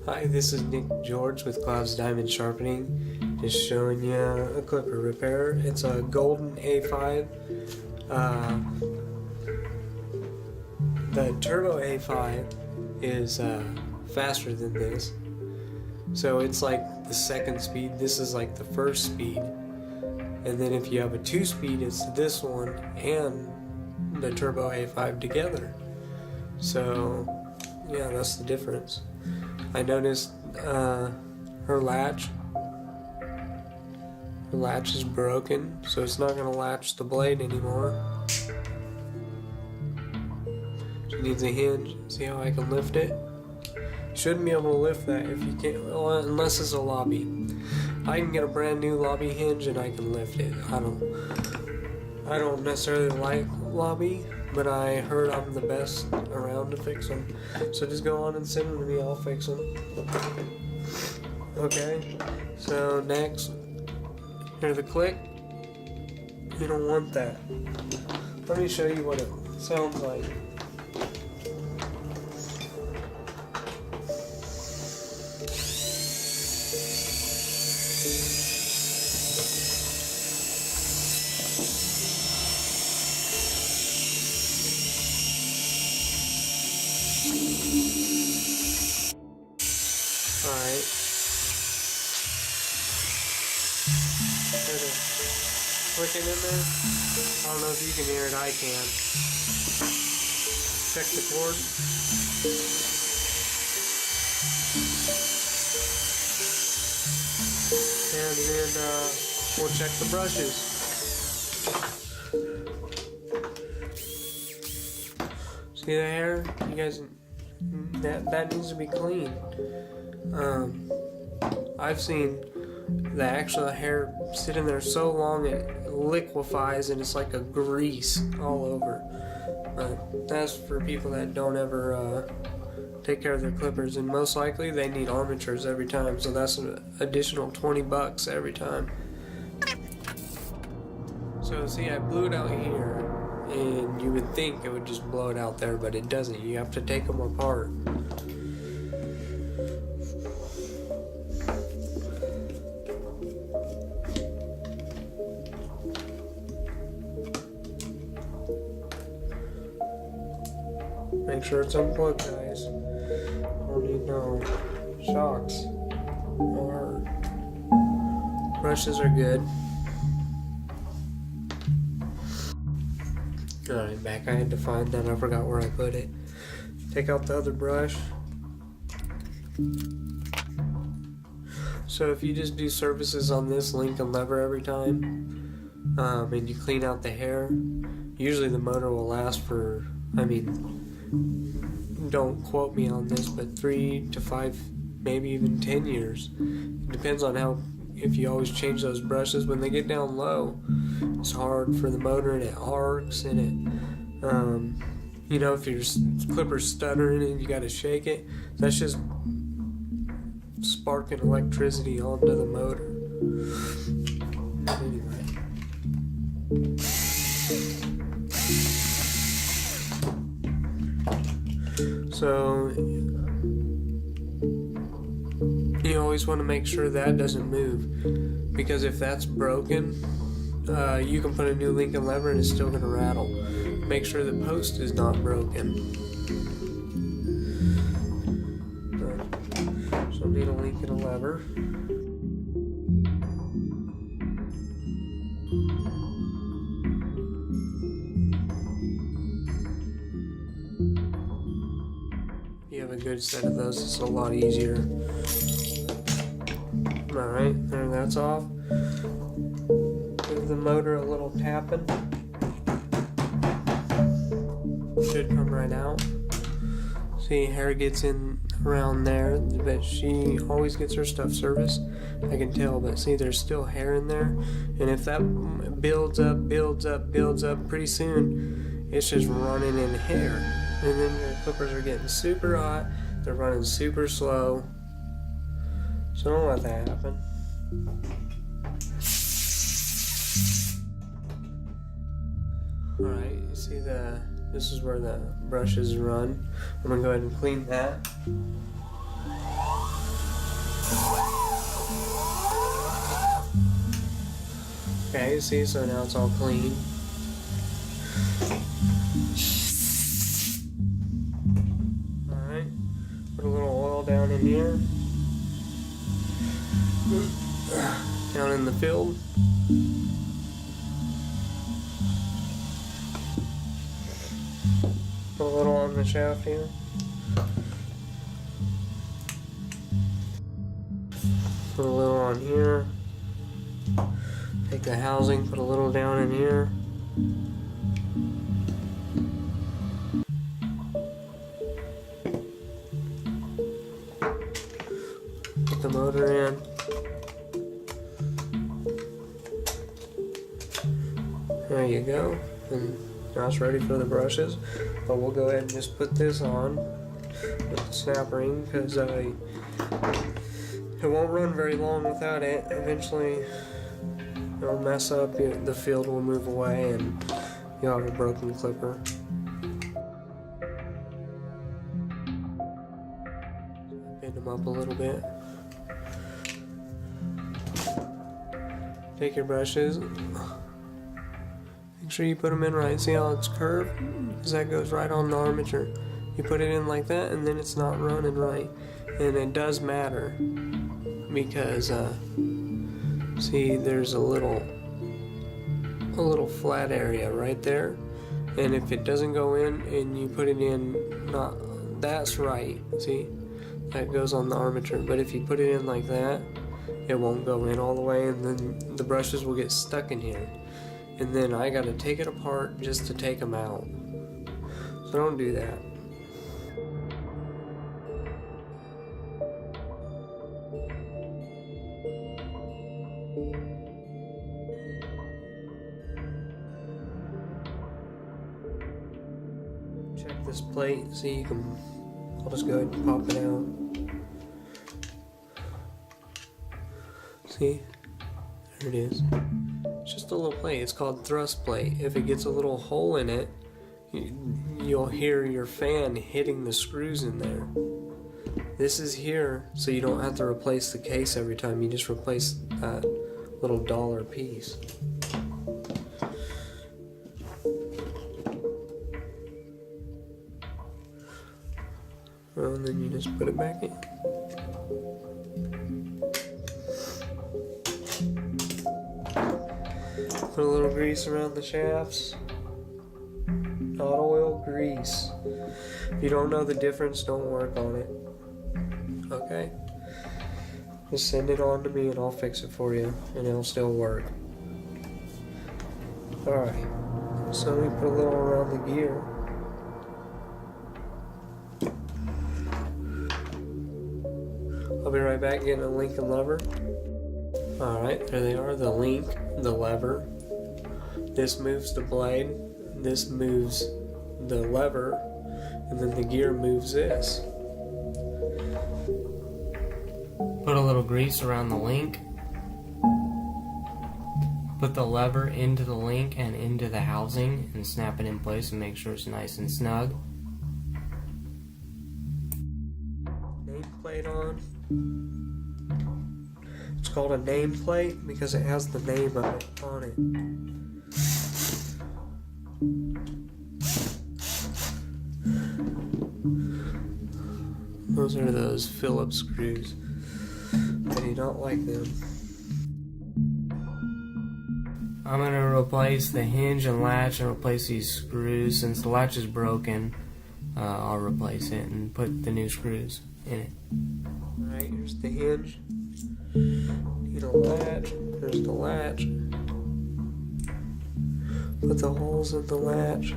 Hi, this is Nick George with Cloud's Diamond Sharpening, just showing you a clipper repair. It's a golden A5. The turbo A5 is faster than this, so it's like the second speed. This is like the first speed, and then if you have a 2-speed, it's this one and the turbo A5 together. So yeah, that's the difference. I noticed her latch is broken, so it's not going to latch the blade anymore. She needs a hinge. See how I can lift it? Shouldn't be able to lift that if you can't, unless it's a lobby. I can get a brand new lobby hinge and I can lift it. I don't necessarily like lobby, but I heard I'm the best around to fix them. So just go on and send them to me, I'll fix them. Okay, so next, hear the click? You don't want that. Let me show you what it sounds like. Alright. There's a clicking in there. I don't know if you can hear it, I can. Check the cord. And then we'll check the brushes. See the hair? You guys, that needs to be clean. I've seen the actual hair sitting there so long it liquefies and it's like a grease all over. That's for people that don't ever take care of their clippers, and most likely they need armatures every time, so that's an additional $20 every time. So see, I blew it out here, and you would think it would just blow it out there, but it doesn't. You have to take them apart. Make sure it's unplugged, guys. Don't need no shocks. No hurt. Brushes are good. Alright, back. I had to find that. I forgot where I put it. Take out the other brush. So if you just do services on this link and lever every time, and you clean out the hair, usually the motor will last for, don't quote me on this, but 3 to 5, maybe even 10 years. It depends on if you always change those brushes. When they get down low, it's hard for the motor and it arcs and it, if your clipper's stuttering and you gotta shake it, that's just sparking electricity onto the motor. Anyway. So you always want to make sure that doesn't move, because if that's broken, you can put a new link and lever and it's still going to rattle. Make sure the post is not broken. So need a link and a lever. You have a good set of those, it's a lot easier. Alright, there, that's off. Give the motor a little tapping. Should come right out. See, hair gets in around there, but she always gets her stuff serviced. I can tell, but see, there's still hair in there. And if that builds up, pretty soon, it's just running in hair. And then your clippers are getting super hot, they're running super slow. So don't let that happen. Alright, you see the This is where the brushes run. I'm gonna go ahead and clean that. Okay, see, so now it's all clean. Alright, put a little oil down in here. Down in the field. Put a little on the shaft here. Put a little on here. Take the housing, put a little down in here. Put the motor in. There you go. And now it's ready for the brushes. But we'll go ahead and just put this on with the snap ring because it won't run very long without it. Eventually it'll mess up, the field will move away and you'll have a broken clipper. Bend them up a little bit. Take your brushes. Make sure you put them in right. See how it's curved? Because that goes right on the armature. You put it in like that and then it's not running right. And it does matter because see, there's a little flat area right there, and if it doesn't go in and you put it in, that's right. See, that goes on the armature. But if you put it in like that, it won't go in all the way, and then the brushes will get stuck in here. And then I got to take it apart just to take them out. So don't do that. Check this plate, see, you can, I'll just go ahead and pop it out. See, there it is. It's just a little plate, it's called thrust plate. If it gets a little hole in it, you'll hear your fan hitting the screws in there. This is here, so you don't have to replace the case every time, you just replace that little dollar piece. And then you just put it back in. Put a little grease around the shafts. Not oil, grease. If you don't know the difference, don't work on it. Okay? Just send it on to me and I'll fix it for you and it'll still work. Alright, so we put a little around the gear. I'll be right back getting a link and lever. Alright, there they are, the link, the lever. This moves the blade, this moves the lever, and then the gear moves this. Put a little grease around the link. Put the lever into the link and into the housing and snap it in place and make sure it's nice and snug. Nameplate on. It's called a nameplate because it has the name of it on it. Those are those Phillips screws. I do not like them. I'm going to replace the hinge and latch and replace these screws. Since the latch is broken, I'll replace it and put the new screws in it. Alright, here's the hinge. Need a latch. There's the latch. Put the holes in the latch.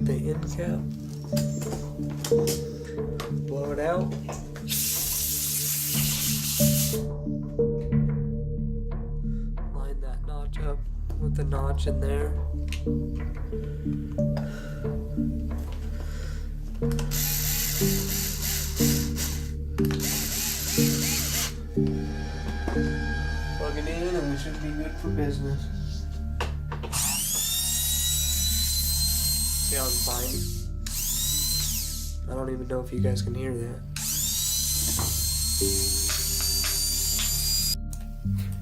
get the end cap, blow it out. Line that notch up with the notch in there. Plug it in and we should be good for business. See how it's binding? I don't even know if you guys can hear that.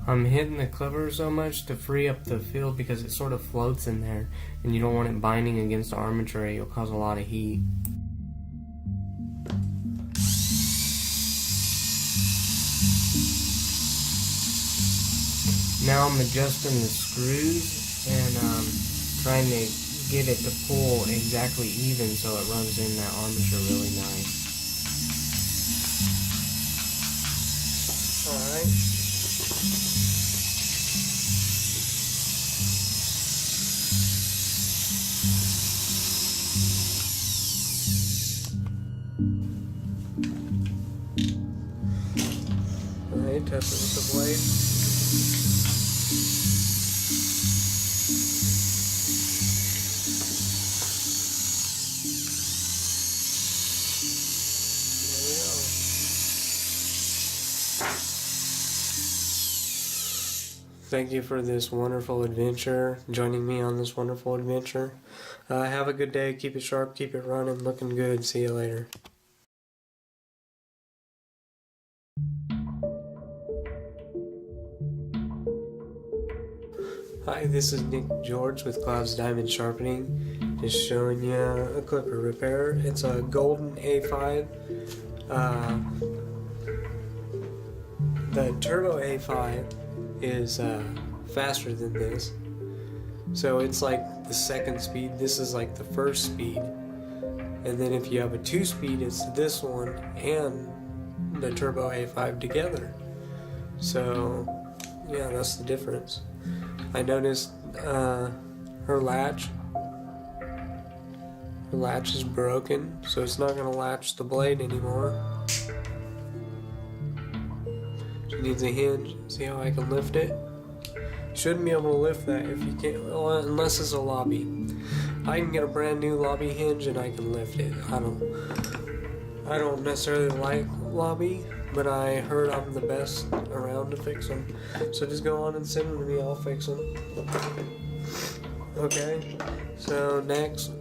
I'm hitting the cover so much to free up the field because it sort of floats in there and you don't want it binding against the armature. You'll cause a lot of heat. Now I'm adjusting the screws and trying to get it to pull exactly even so it runs in that armature really nice. Alright. Alright, test it with the blade. Thank you for this wonderful adventure, joining me on this wonderful adventure. Have a good day, keep it sharp, keep it running, looking good. See you later. Hi, this is Nick George with Cloud's Diamond Sharpening. Just showing you a clipper repair. It's a golden A5. The Turbo A5 is faster than this, so it's like the second speed. This is like the first speed, and then if you have a 2-speed, it's this one and the Turbo A5 together. So yeah, that's the difference. I noticed her latch is broken, so it's not going to latch the blade anymore. She needs a hinge. See how I can lift it? Shouldn't be able to lift that if you can't, unless it's a lobby. I can get a brand new lobby hinge and I can lift it. I don't necessarily like lobby, but I heard I'm the best around to fix them. So just go on and send them to me. I'll fix them. Okay. So next.